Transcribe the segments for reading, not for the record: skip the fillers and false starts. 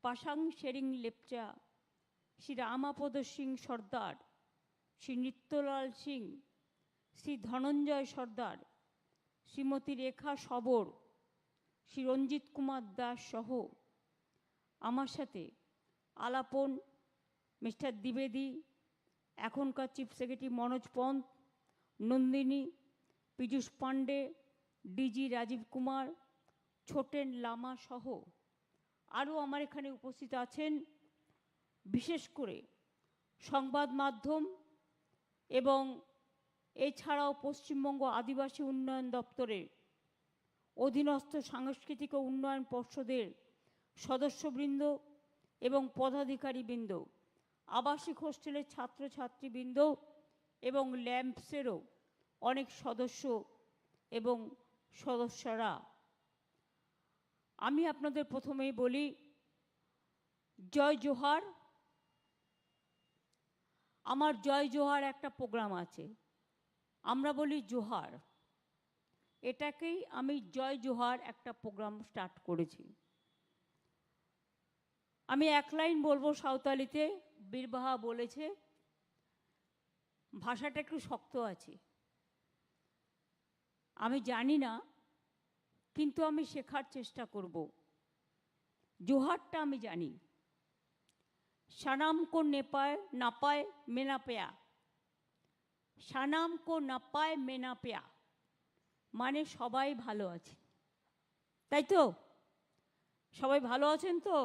পাশাং শেরিং লেপচা, শ্রী রামাপদ সিং সর্দার, শ্রী নিত্যলাল সিং, শ্রী ধনঞ্জয় সর্দার, শ্রীমতী রেখা সবর, শ্রী রঞ্জিত কুমার দাস সহ আমার সাথে আলাপন মিস্টার দ্বিবেদী, এখনকার chief secretary Manoj Pant, Nandini, Piyush Pandey, DG Rajiv Kumar, Chhoten Lama সহ আরও আমার এখানে উপস্থিত আছেন। বিশেষ করে সংবাদ মাধ্যম এবং এছাড়াও পশ্চিমবঙ্গ আদিবাসী উন্নয়ন দপ্তরের অধীনস্থ সাংস্কৃতিক ও উন্নয়ন পর্ষদের সদস্যবৃন্দ এবং পদাধিকারীবৃন্দ, আবাসিক হোস্টেলের ছাত্রছাত্রীবৃন্দ এবং ল্যাম্পসেরও অনেক সদস্য এবং সদস্যরা, আমি আপনাদের প্রথমেই বলি জয় জোহার। আমার জয় জোহার একটা প্রোগ্রাম আছে, আমরা বলি জোহার, এটাকেই আমি জয় জোহার একটা প্রোগ্রাম স্টার্ট করেছি। আমি এক লাইন বলবো সাঁওতালিতে, বীরবাহা বলেছে, ভাষাটা একটু শক্ত আছে, আমি জানি না, কিন্তু আমি শেখার চেষ্টা করব। জোহারটা আমি জানি, সানাম কো নেপায় নাপায় মেনা পেয়া, সানাম কো নাপায় মেনা পেয়া, মানে সবাই ভালো আছে, তাই তো? সবাই ভালো আছেন তো?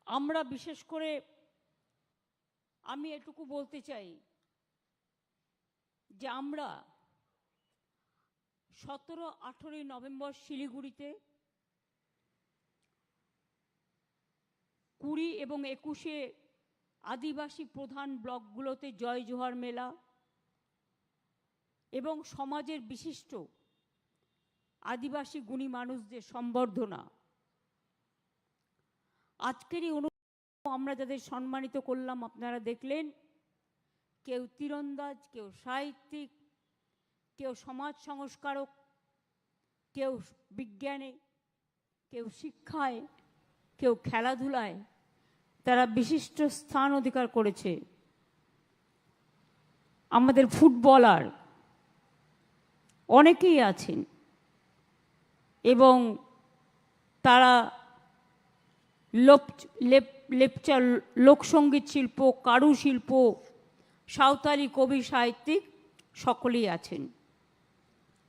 আমরা বিশেষ করে আমি এটুকু বলতে চাই যে আমরা 17-18 নভেম্বর শিলিগুড়িতে, 20 এবং 21-এ আদিবাসী প্রধান ব্লকগুলোতে জয় জোহার মেলা এবং সমাজের বিশিষ্ট আদিবাসী গুণী মানুষদের সম্বর্ধনা। আজকের এই অনুষ্ঠানে আমরা যাদের সম্মানিত করলাম আপনারা দেখলেন, কেউ তীরন্দাজ, কেউ সাহিত্যিক, কেউ সমাজ সংস্কারক, কেউ বিজ্ঞানে, কেউ শিক্ষায়, কেউ খেলাধুলায় তারা বিশিষ্ট স্থান অধিকার করেছে। আমাদের ফুটবলার অনেকেই আছেন এবং তারা লেপচা লোকসঙ্গীত শিল্প, কারুশিল্প, সাঁওতালি কবি সাহিত্যিক সকলেই আছেন।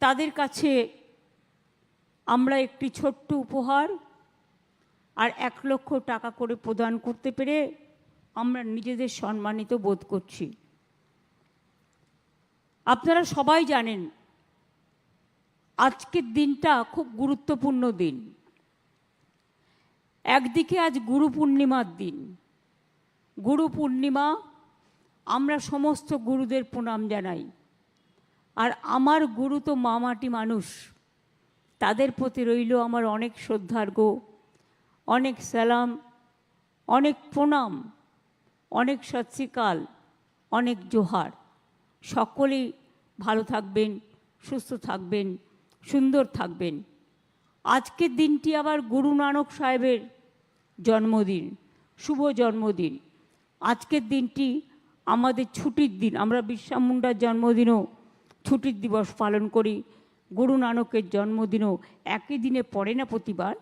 তাদের কাছে আমরা একটি ছোট্ট উপহার আর 1 লক্ষ টাকা করে প্রদান করতে পেরে আমরা নিজেদের সম্মানিত বোধ করছি। আপনারা সবাই জানেন আজকের দিনটা খুব গুরুত্বপূর্ণ দিন। একদিকে আজ গুরু পূর্ণিমার দিন। গুরু পূর্ণিমা, আমরা সমস্ত গুরুদের প্রণাম জানাই। আর আমার গুরু তো মামাটি মানুষ, তাদের প্রতি রইল আমার অনেক শ্রদ্ধার্ঘ্য, অনেক সালাম, অনেক প্রণাম, অনেক সৎ শ্রী আকাল, অনেক জোহার। সকলেই ভালো থাকবেন, সুস্থ থাকবেন, সুন্দর থাকবেন। আজকের দিনটি আবার গুরু নানক সাহেবের জন্মদিন, শুভ জন্মদিন। আজকের দিনটি আমাদের ছুটির দিন। আমরা বিরসা মুন্ডার জন্মদিনও ছুটির দিবস পালন করি, গুরু নানকের জন্মদিনও একই দিনে পড়ে না, প্রতিবার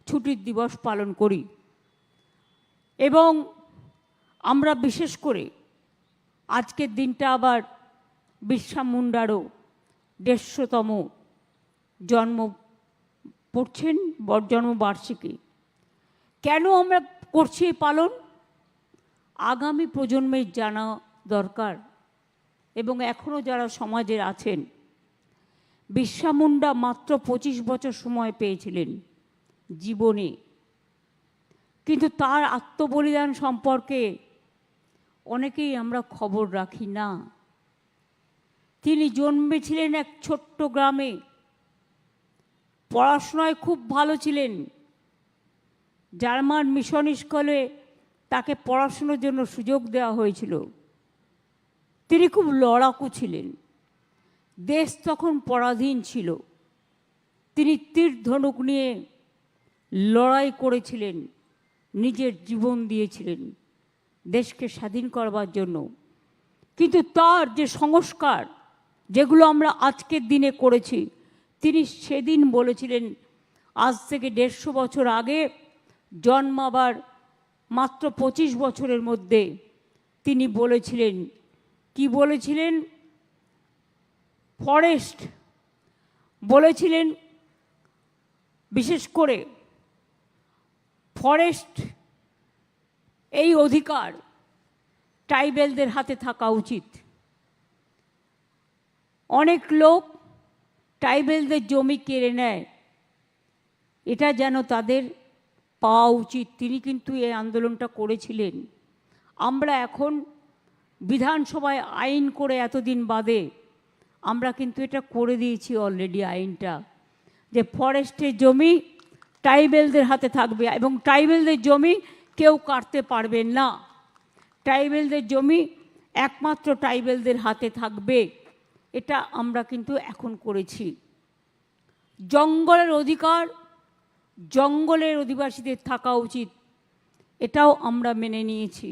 ছুটির দিবস পালন করি। এবং আমরা বিশেষ করে আজকের দিনটা আবার বিরসা মুন্ডারও 150তম জন্ম পড়ছেন, জন্মবার্ষিকী। কেন আমরা করছি এই পালন? আগামী প্রজন্মের জানা দরকার। এবং এখনও যারা সমাজের আছেন, বিরসা মুন্ডা মাত্র 25 বছর সময় পেয়েছিলেন জীবনে, কিন্তু তার আত্মবলিদান সম্পর্কে অনেকেই আমরা খবর রাখি না। তিনি জন্মেছিলেন এক ছোট্ট গ্রামে, পড়াশোনায় খুব ভালো ছিলেন। জার্মান মিশন স্কুলে তাকে পড়াশোনার জন্য সুযোগ দেওয়া হয়েছিল। তিনি খুব লড়াকু ছিলেন। দেশ তখন পরাধীন ছিল। তিনি তীর ধনুক নিয়ে লড়াই করেছিলেন, নিজের জীবন দিয়েছিলেন দেশকে স্বাধীন করবার জন্য। কিন্তু তার যে সংস্কার যেগুলো আমরা আজকের দিনে করেছি, তিনি সেদিন বলেছিলেন, আজ থেকে 150 বছর আগে জন্মাবার মাত্র 25 বছরের মধ্যে তিনি বলেছিলেন, কি বলেছিলেন? ফরেস্ট বলেছিলেন, বিশেষ করে ফরেস্ট এই অধিকার ট্রাইবেলদের হাতে থাকা উচিত। অনেক লোক ট্রাইবেলদের জমি কেড়ে নেয়, এটা যেন তাদের পাওয়া উচিত। তিনি কিন্তু এই আন্দোলনটা করেছিলেন। আমরা এখন বিধানসভায় আইন করে এতদিন বাদে আমরা কিন্তু এটা করে দিয়েছি অলরেডি আইনটা, যে ফরেস্টের জমি ট্রাইবেলদের হাতে থাকবে এবং ট্রাইবেলদের জমি কেউ কাটতে পারবেন না। ট্রাইবেলদের জমি একমাত্র ট্রাইবেলদের হাতে থাকবে, এটা আমরা কিন্তু এখন করেছি। জঙ্গলের অধিকার জঙ্গলের অধিবাসীদের থাকা উচিত, এটাও আমরা মেনে নিয়েছি,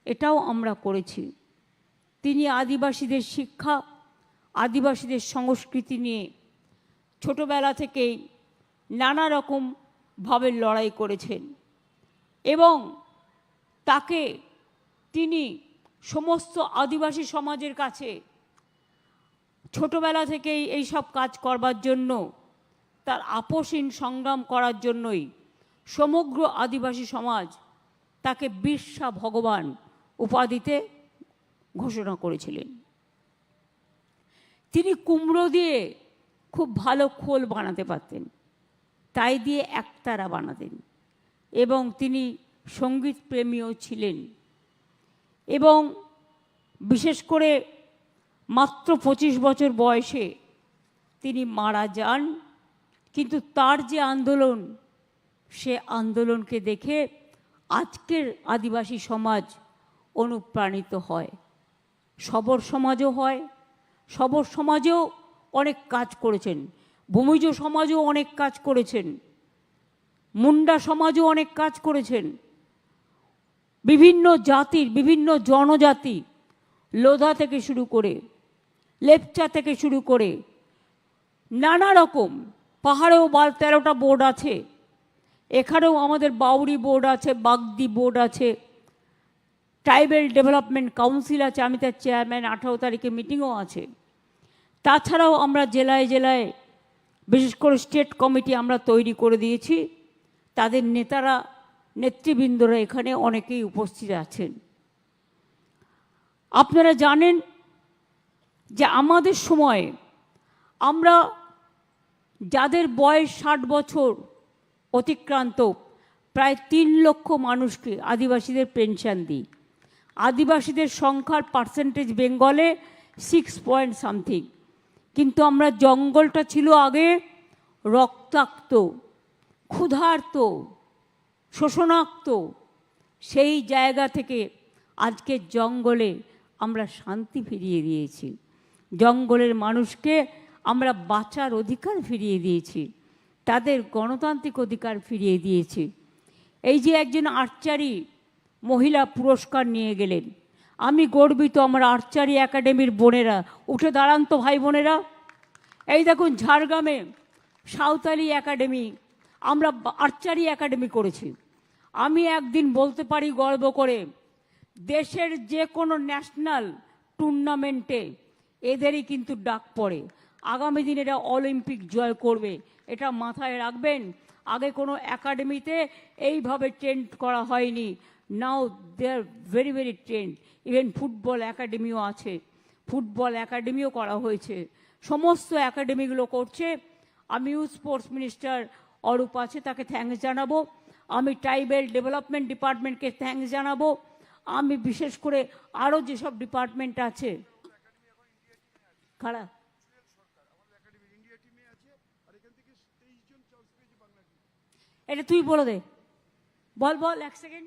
এটাও আমরা করেছি। তিনি আদিবাসীদের শিক্ষা, আদিবাসীদের সংস্কৃতি নিয়ে ছোটবেলা থেকেই নানা রকমভাবে লড়াই করেছেন এবং তাকে তিনি সমস্ত আদিবাসী সমাজের কাছে ছোটবেলা থেকেই এই সব কাজ করবার জন্য, তার আপোষহীন সংগ্রাম করার জন্যই সমগ্র আদিবাসী সমাজ তাকে বিরসা ভগবান উপাধিতে ঘোষণা করেছিলেন। তিনি কুমড়ো দিয়ে খুব ভালো খোল বানাতে পারতেন, তাই দিয়ে একতারা বানাতেন এবং তিনি সঙ্গীত প্রেমীও ছিলেন। এবং বিশেষ করে মাত্র 25 বছর বয়সে তিনি মারা যান। কিন্তু তার যে আন্দোলন, সে আন্দোলনকে দেখে আজকের আদিবাসী সমাজ অনুপ্রাণিত হয়, সবর সমাজও হয়। সবর সমাজেও অনেক কাজ করেছেন, ভূমিজ সমাজও অনেক কাজ করেছেন, মুন্ডা সমাজও অনেক কাজ করেছেন। বিভিন্ন জাতির, বিভিন্ন জনজাতি, লোধা থেকে শুরু করে লেপচা থেকে শুরু করে নানা রকম, পাহাড়েও 13টা বোর্ড আছে, এখানেও আমাদের বাউরি বোর্ড আছে, বাগদি বোর্ড আছে, ট্রাইবেল ডেভেলপমেন্ট কাউন্সিল আছে, আমি তার চেয়ারম্যান, 18 তারিখে মিটিংও আছে। তাছাড়াও আমরা জেলায় জেলায় বিশেষ করে স্টেট কমিটি আমরা তৈরি করে দিয়েছি, তাদের নেতারা, নেতৃবৃন্দরা এখানে অনেকেই উপস্থিত আছেন। আপনারা জানেন যে আমাদের সময়ে আমরা যাদের বয়স 60 বছর অতিক্রান্ত প্রায় 3 লক্ষ মানুষকে আদিবাসীদের পেনশন দিই। আদিবাসীদের সংখ্যার পার্সেন্টেজ বেঙ্গলে 6 পয়েন্ট সামথিং, কিন্তু আমরা জঙ্গলটা ছিল আগে রক্তাক্ত, ক্ষুধার্ত, শোষণাক্ত। সেই জায়গা থেকে আজকে জঙ্গলে আমরা শান্তি ফিরিয়ে দিয়েছি, জঙ্গলের মানুষকে আমরা বাঁচার অধিকার ফিরিয়ে দিয়েছি, তাদের গণতান্ত্রিক অধিকার ফিরিয়ে দিয়েছি। এই যে একজন আর্চারি মহিলা পুরস্কার নিয়ে গেলেন, আমি গর্বিত। আমার আর্চারি একাডেমির বোনেরা উঠে দাঁড়ান তো ভাই বোনেরা। এই দেখুন ঝাড়গ্রামে সাঁওতালি একাডেমি, আমরা আর্চারি একাডেমি করেছি। আমি একদিন বলতে পারি গর্ব করে, দেশের যে কোনো ন্যাশনাল টুর্নামেন্টে এদেরই কিন্তু ডাক পড়ে। আগামী দিন এরা অলিম্পিক জয় করবে, এটা মাথায় রাখবেন। আগে কোনো একাডেমিতে এইভাবে ট্রেন্ড করা হয়নি, now they are very very trained. Even football একাডেমিও আছে, ফুটবল একাডেমিও করা হয়েছে, সমস্ত একাডেমিগুলো করছে। আমি ইউথ স্পোর্টস মিনিস্টার অরূপ আছে, তাকে থ্যাঙ্কস জানাবো। আমি ট্রাইবেল ডেভেলপমেন্ট ডিপার্টমেন্টকে থ্যাঙ্কস জানাবো। আমি বিশেষ করে আরও যেসব ডিপার্টমেন্ট আছে, খারাপ এটা তুই বলে দে, বল বল 1 সেকেন্ড।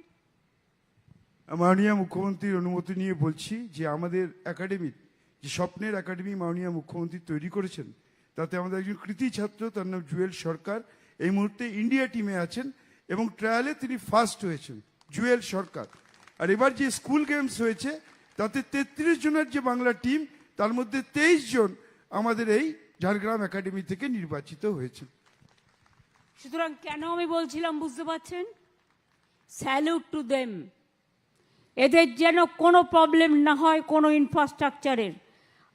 মাননীয় মুখ্যমন্ত্রীর অনুমতি নিয়ে বলছি যে আমাদের একাডেমির যে স্বপ্নের একাডেমি মাননীয় মুখ্যমন্ত্রী তৈরি করেছেন, তাতে আমাদের একজন কৃতি ছাত্র, তার নাম জুয়েল সরকার, এই মুহূর্তে ইন্ডিয়া টিমে আছেন এবং ট্রায়ালে তিনি ফার্স্ট হয়েছেন, জুয়েল সরকার। আর এবার যে স্কুল গেমস হয়েছে তাতে 33 জনের যে বাংলা টিম, তার মধ্যে 23 জন আমাদের এই ঝাড়গ্রাম একাডেমি থেকে নির্বাচিত হয়েছে। সুতরাং কেন আমি বলছিলাম বুঝতে পারছেন? Salute to them. এদের যেন কোনো প্রবলেম না হয় কোনো ইনফ্রাস্ট্রাকচারের।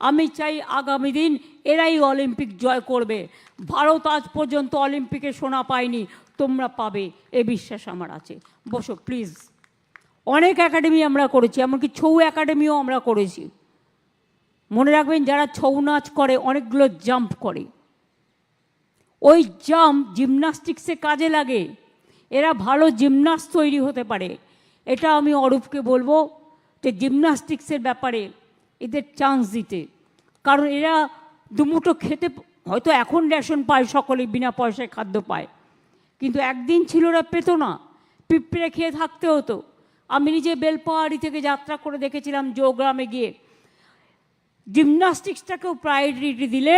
আমি চাই আগামী দিন এরাই অলিম্পিক জয় করবে। ভারত আজ পর্যন্ত অলিম্পিকে সোনা পায়নি, তোমরা পাবে, এ বিশ্বাস আমার আছে। বসো প্লিজ। অনেক একাডেমি আমরা করেছি, এমনকি ছৌ একাডেমিও আমরা করেছি। মনে রাখবেন, যারা ছৌ নাচ করে অনেকগুলো জাম্প করে, ওই জাম্প জিমনাস্টিক্সে কাজে লাগে। এরা ভালো জিমনাস্ট তৈরি হতে পারে। এটা আমি অরূপকে বলবো যে জিমনাস্টিক্সের ব্যাপারে এদের চান্স দিতে, কারণ এরা দুমুঠো খেতে, হয়তো এখন রেশন পায়, সকলে বিনা পয়সায় খাদ্য পায়, কিন্তু একদিন ছিল ওরা পেত না, পিঁপড়ে খেয়ে থাকতে হতো। আমি নিজে বেলপাহাড়ি থেকে যাত্রা করে দেখেছিলাম জোগ্রামে গিয়ে। জিমনাস্টিক্সটাকেও প্রায়োরিটি দিলে,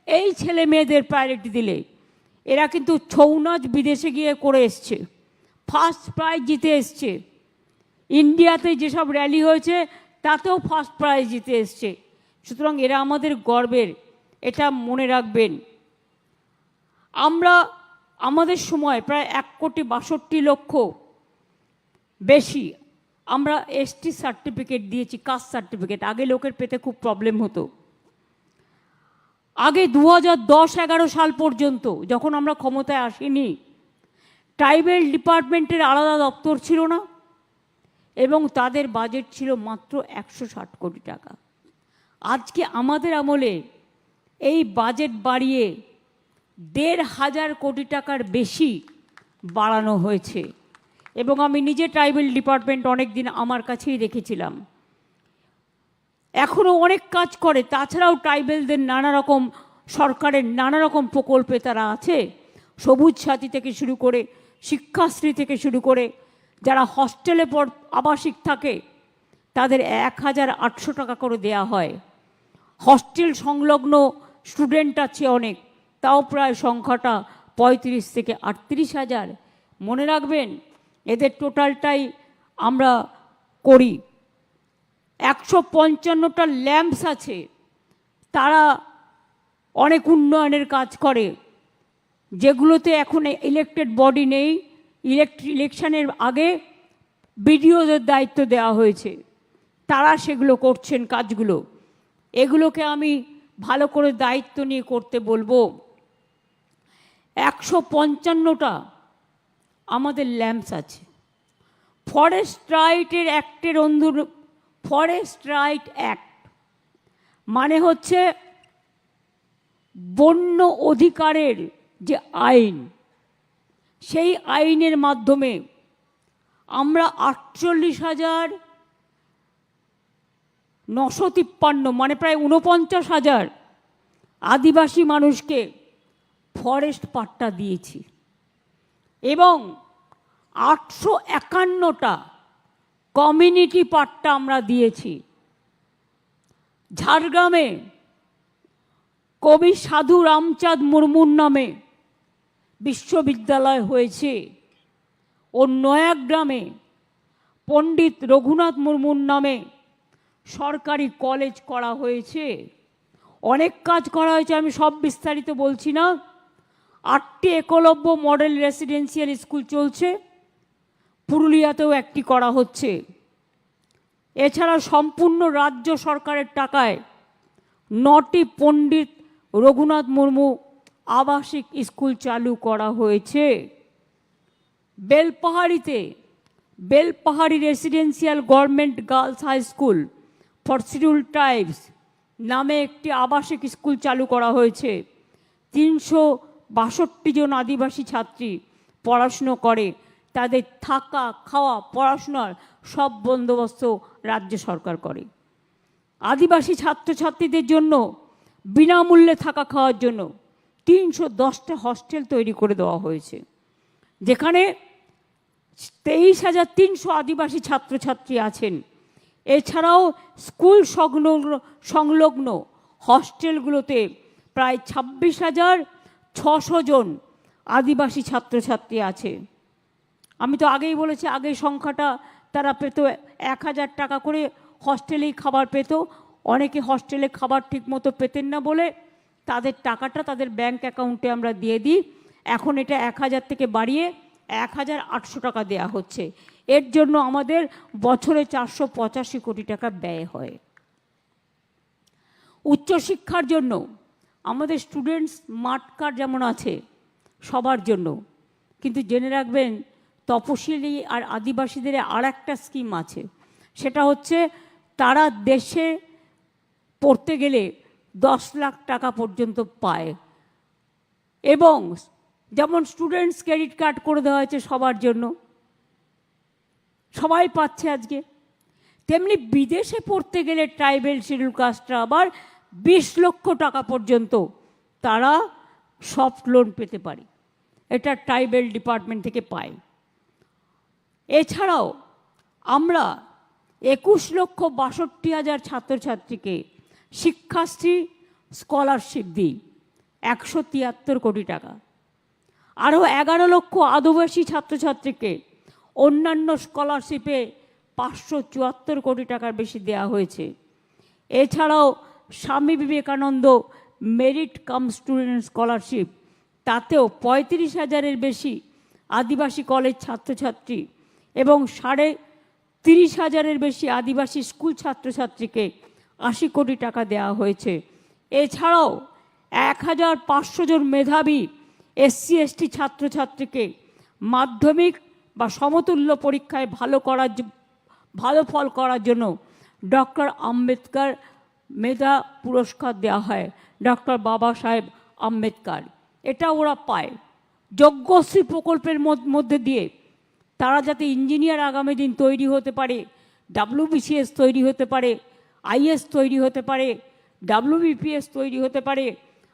এই ছেলে মেয়েদের প্রায়োরিটি দিলে, এরা কিন্তু ছৌ নাচ বিদেশে গিয়ে করে এসছে, ফার্স্ট প্রাইজ জিতে এসছে। ইন্ডিয়াতে যেসব র্যালি হয়েছে তাতেও ফার্স্ট প্রাইজ জিতে এসছে। সুতরাং এরা আমাদের গর্বের, এটা মনে রাখবেন। আমরা আমাদের সময় প্রায় 1,62,00,000 বেশি আমরা এসটি সার্টিফিকেট দিয়েছি, কাস্ট সার্টিফিকেট। আগে লোকের পেতে খুব প্রবলেম হতো। আগে 2010-11 সাল পর্যন্ত, যখন আমরা ক্ষমতায় আসিনি, ট্রাইবেল ডিপার্টমেন্টের আলাদা দপ্তর ছিল না এবং তাদের বাজেট ছিল মাত্র 160 কোটি টাকা। আজকে আমাদের আমলে এই বাজেট বাড়িয়ে 1,500 কোটি টাকার বেশি বাড়ানো হয়েছে। এবং আমি নিজে ট্রাইবেল ডিপার্টমেন্ট অনেক দিন আমার কাছেই রেখেছিলাম, এখনও অনেক কাজ করে। তাছাড়াও ট্রাইবেলদের নানা রকম সরকারের নানা রকম প্রকল্পে তারা আছে, সবুজ সাথী থেকে শুরু করে, শিক্ষাশ্রী থেকে শুরু করে, যারা হস্টেলে আবাসিক থাকে তাদের 1,800 টাকা করে দেয়া হয়। হস্টেল সংলগ্ন স্টুডেন্ট আছে অনেক, তাও প্রায় সংখ্যাটা 35 থেকে 38,000। মনে রাখবেন, এদের টোটালটাই আমরা করি। 155টা ল্যাম্পস আছে, তারা অনেক উন্নয়নের কাজ করে, যেগুলোতে এখন ইলেক্টেড বডি নেই। ইলেকশনের আগে বিডিওদের দায়িত্ব দেওয়া হয়েছে, তারা সেগুলো করছেন কাজগুলো। এগুলোকে আমি ভালো করে দায়িত্ব নিয়ে করতে বলবো। 155টা আমাদের ল্যাম্পস আছে। ফরেস্ট রাইটের অ্যাক্টের ফরেস্ট রাইট অ্যাক্ট মানে হচ্ছে বন্য অধিকারের যে আইন, সেই আইনের মাধ্যমে আমরা 48,953 মানে প্রায় 49,000 আদিবাসী মানুষকে ফরেস্ট পাট্টা দিয়েছি এবং 851টা কমিউনিটি পাট্টা আমরা দিয়েছি। ঝাড়গ্রামে কবি সাধু রামচাঁদ মুর্মুর নামে বিশ্ববিদ্যালয় হয়েছে ও নয়াগ্রামে পণ্ডিত রঘুনাথ মুর্মুর নামে সরকারি কলেজ করা হয়েছে। অনেক কাজ করা হয়েছে, আমি সব বিস্তারিত বলছি না। 8টি একলব্য মডেল রেসিডেন্সিয়াল স্কুল চলছে, পুরুলিয়াতেও একটি করা হচ্ছে। এছাড়া সম্পূর্ণ রাজ্য সরকারের টাকায় 9টি পণ্ডিত রঘুনাথ মুর্মু আবাসিক স্কুল চালু করা হয়েছে। Belpahari residential government girls high school for schedule tribes নামে একটি আবাসিক স্কুল চালু করা হয়েছে। 362 জন আদিবাসী ছাত্রী পড়াশুনো করে, তাদের থাকা, খাওয়া, পড়াশোনার সব বন্দোবস্ত রাজ্য সরকার করে। আদিবাসী ছাত্রছাত্রীদের জন্য বিনামূল্যে থাকা খাওয়ার জন্য 310টা হস্টেল তৈরি করে দেওয়া হয়েছে, যেখানে 23,300 আদিবাসী ছাত্রছাত্রী আছেন। এছাড়াও স্কুল সংলগ্ন হস্টেলগুলোতে প্রায় 26,600 জন আদিবাসী ছাত্রছাত্রী আছে। আমি তো আগেই বলেছি, আগে সংখ্যাটা তারা পেত 1,000 টাকা করে হস্টেলেই খাবার পেত। অনেকে হস্টেলে খাবার ঠিকমতো পেতেন না বলে তাদের টাকাটা তাদের ব্যাংক অ্যাকাউন্টে আমরা দিয়ে দিই। এখন এটা 1,000 থেকে বাড়িয়ে 1,800 টাকা দেয়া হচ্ছে। এর জন্য আমাদের বছরে 485 কোটি টাকা ব্যয় হয়। উচ্চশিক্ষার জন্য আমাদের স্টুডেন্টস স্মার্ট কার্ড যেমন আছে সবার জন্য, কিন্তু জেনে রাখবেন তপশিলি আর আদিবাসীদের আর একটা স্কিম আছে, সেটা হচ্ছে তারা দেশে পড়তে গেলে 10 লাখ টাকা পর্যন্ত পায়। এবং যেমন স্টুডেন্টস ক্রেডিট কার্ড করে দেওয়া হয়েছে সবার জন্য, সবাই পাচ্ছে আজকে, তেমনি বিদেশে পড়তে গেলে ট্রাইবেল শিডিউল কাস্টরা আবার 20 লক্ষ টাকা পর্যন্ত তারা সফট লোন পেতে পারে। এটা ট্রাইবেল ডিপার্টমেন্ট থেকে পায়। এছাড়াও আমরা 21,62,000 ছাত্রছাত্রীকে শিক্ষাশ্রী স্কলারশিপ দিই 173 কোটি টাকা। আরও 11 লক্ষ আদিবাসী ছাত্রছাত্রীকে অন্যান্য স্কলারশিপে 574 কোটি টাকার বেশি দেওয়া হয়েছে। এছাড়াও Swami Vivekananda merit cum student scholarship, তাতেও 35,000-এর বেশি আদিবাসী কলেজ ছাত্রছাত্রী এবং 30,500-এর বেশি আদিবাসী স্কুল ছাত্রছাত্রীকে 80 কোটি টাকা দেওয়া হয়েছে। এছাড়াও 1,500 জন মেধাবী SC/ST ছাত্রছাত্রীকে মাধ্যমিক বা সমতুল্য পরীক্ষায় ভালো ফল করার জন্য ডক্টর আম্বেদকর মেধা পুরস্কার দেওয়া হয়, ডক্টর বাবা সাহেব আম্বেদকর। এটা ওরা পায়। যজ্ঞশ্রী প্রকল্পের মধ্যে দিয়ে তারা যাতে ইঞ্জিনিয়ার আগামী দিন তৈরি হতে পারে, WBCS তৈরি হতে পারে, IS তৈরি হতে পারে, WBPS তৈরি হতে পারে,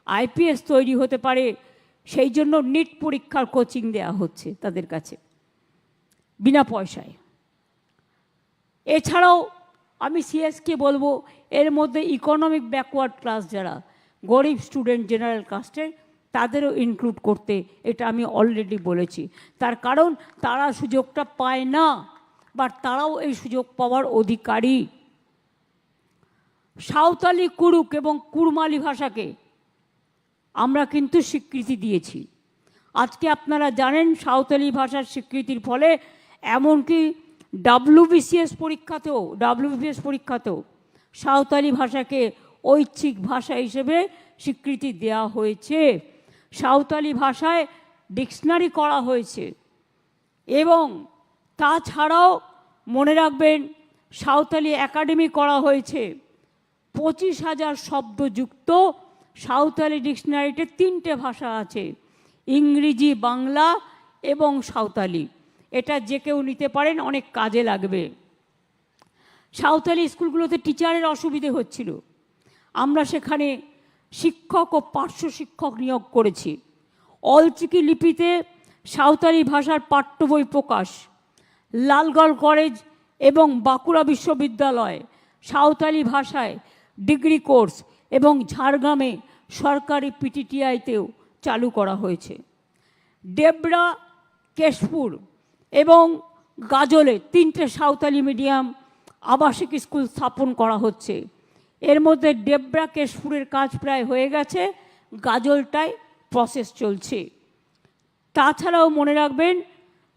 IPS তৈরি হতে পারে, সেই জন্য নিট পরীক্ষার কোচিং দেওয়া হচ্ছে তাদের কাছে বিনা পয়সায়। এছাড়াও আমি সিএসকে বলবো, এর মধ্যে ইকোনমিক ব্যাকওয়ার্ড ক্লাস যারা গরিব স্টুডেন্ট জেনারেল কাস্টের, তাদেরও ইনক্লুড করতে, এটা আমি অলরেডি বলেছি। তার কারণ তারা সুযোগটা পায় না, বাট তারাও এই সুযোগ পাওয়ার অধিকারী। সাঁওতালি, কুড়ুক এবং কুড়মালি ভাষাকে আমরা কিন্তু স্বীকৃতি দিয়েছি। আজকে আপনারা জানেন সাঁওতালি ভাষার স্বীকৃতির ফলে এমনকি WBPS পরীক্ষাতেও সাঁওতালি ভাষাকে ঐচ্ছিক ভাষা হিসেবে স্বীকৃতি দেওয়া হয়েছে। সাঁওতালি ভাষায় ডিকশনারি করা হয়েছে এবং তাছাড়াও মনে রাখবেন সাঁওতালি একাডেমি করা হয়েছে। 25,000 শব্দযুক্ত সাঁওতালি ডিকশনারিতে 3টে ভাষা আছে, ইংরেজি, বাংলা এবং সাঁওতালি। এটা যে কেউ নিতে পারেন, অনেক কাজে লাগবে। সাঁওতালি স্কুলগুলোতে টিচারের অসুবিধে হচ্ছিল, আমরা সেখানে শিক্ষক ও পার্শ্ব শিক্ষক নিয়োগ করেছি। অলচিকি লিপিতে সাঁওতালি ভাষার পাঠ্য বই প্রকাশ। লালগড় কলেজ এবং বাঁকুড়া বিশ্ববিদ্যালয় সাঁওতালি ভাষায় ডিগ্রি কোর্স এবং ঝাড়গ্রামে সরকারি PTTI-তেও চালু করা হয়েছে। ডেবরা, কেশপুর এবং গাজলে 3টে সাঁওতালি মিডিয়াম আবাসিক স্কুল স্থাপন করা হচ্ছে। এর মধ্যে ডেবরা, কেশপুরের কাজ প্রায় হয়ে গেছে, গাজলটায় প্রসেস চলছে। তাছাড়াও মনে রাখবেন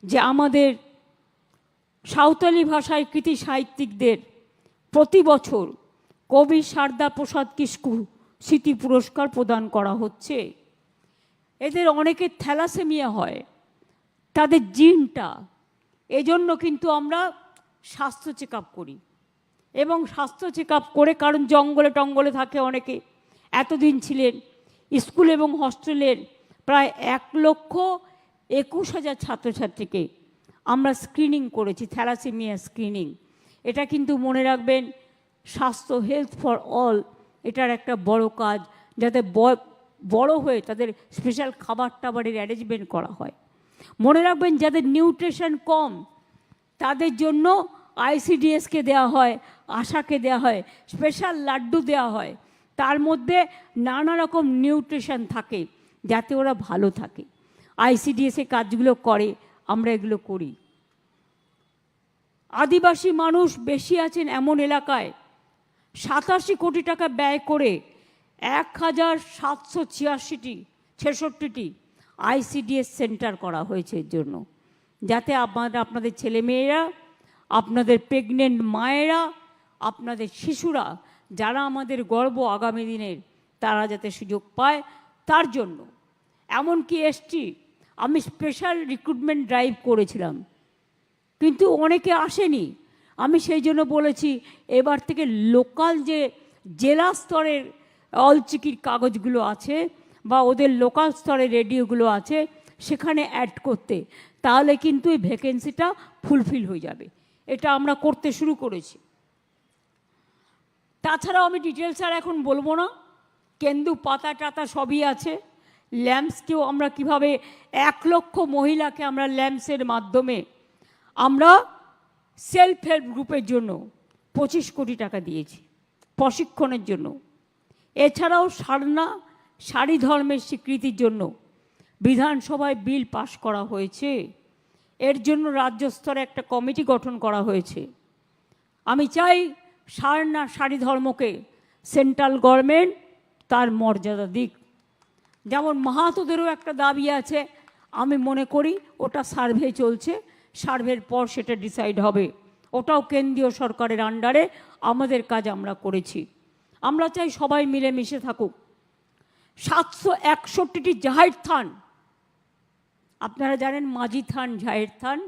যে আমাদের সাঁওতালি ভাষায় কৃতি সাহিত্যিকদের প্রতি বছর কবি সারদা প্রসাদ কিস্কু স্মৃতি পুরস্কার প্রদান করা হচ্ছে। এদের অনেকের থ্যালাসেমিয়া হয়, তাদের জিনটা, এজন্য কিন্তু আমরা স্বাস্থ্য চেক আপ করি এবং স্বাস্থ্য চেক আপ করে, কারণ জঙ্গলে টঙ্গলে থাকে অনেকে, এতদিন ছিলেন স্কুল এবং হস্টেলের প্রায় 1,21,000 ছাত্রছাত্রীকে আমরা স্ক্রিনিং করেছি, থ্যালাসেমিয়া স্ক্রিনিং। এটা কিন্তু মনে রাখবেন স্বাস্থ্য, হেলথ ফর অল, এটার একটা বড় কাজ, যাতে বড় হয়ে তাদের স্পেশাল খাবার টাবারের অ্যারেঞ্জমেন্ট করা হয়। মনে রাখবেন যাদের নিউট্রিশন কম তাদের জন্য ICDSকে দেওয়া হয়, আশাকে দেওয়া হয়, স্পেশাল লাড্ডু দেওয়া হয়, তার মধ্যে নানা রকম নিউট্রিশন থাকে যাতে ওরা ভালো থাকে। আইসিডিএস এর কাজগুলো করে, আমরা এগুলো করি। আদিবাসী মানুষ বেশি আছেন এমন এলাকায় 87 কোটি টাকা ব্যয় করে 1786টি আইসিডিএস সেন্টার করা হয়েছে এর জন্য, যাতে আপনাদের ছেলেমেয়েরা, আপনাদের প্রেগনেন্ট মায়েরা, আপনাদের শিশুরা, যারা আমাদের গর্ব আগামী দিনের, তারা যাতে সুযোগ পায় তার জন্য। এমনকি এসটি আমি স্পেশাল রিক্রুটমেন্ট ড্রাইভ করেছিলাম, কিন্তু অনেকে আসেনি। আমি সেই জন্য বলেছি এবার থেকে লোকাল যে জেলা স্তরের অলচিকির কাগজগুলো আছে বা ওদের লোকাল স্তরের রেডিওগুলো আছে সেখানে অ্যাড করতে, তাহলে কিন্তু এই ভ্যাকেন্সিটা ফুলফিল হয়ে যাবে। এটা আমরা করতে শুরু করেছি। তাছাড়াও আমি ডিটেলস আর এখন বলবো না, কেন্দু পাতা টাতা সবই আছে। ল্যাম্পসকেও আমরা কিভাবে 1 লক্ষ মহিলাকে আমরা ল্যাম্পসের মাধ্যমে আমরা সেলফ হেল্প গ্রুপের জন্য 25 কোটি টাকা দিয়েছি প্রশিক্ষণের জন্য। এছাড়াও সারনা শাড়ি ধর্মের স্বীকৃতির জন্য বিধানসভায় বিল পাশ করা হয়েছে, এর জন্য রাজ্য স্তরে একটা কমিটি গঠন করা হয়েছে। আমি চাই সারনা শাড়ি ধর্মকে সেন্ট্রাল গভর্নমেন্ট তার মর্যাদা দিক। যেমন মাহাতোদেরও একটা দাবি আছে, আমি মনে করি ওটা সার্ভে চলছে, সার্ভের পর সেটা ডিসাইড হবে। ওটাও কেন্দ্রীয় সরকারের আন্ডারে, আমাদের কাজ আমরা করেছি। আমরা চাই সবাই মিলেমিশে থাকুক। 761টি জাহের থান, আপনারা জানেন মাঝি থান, জাহের থান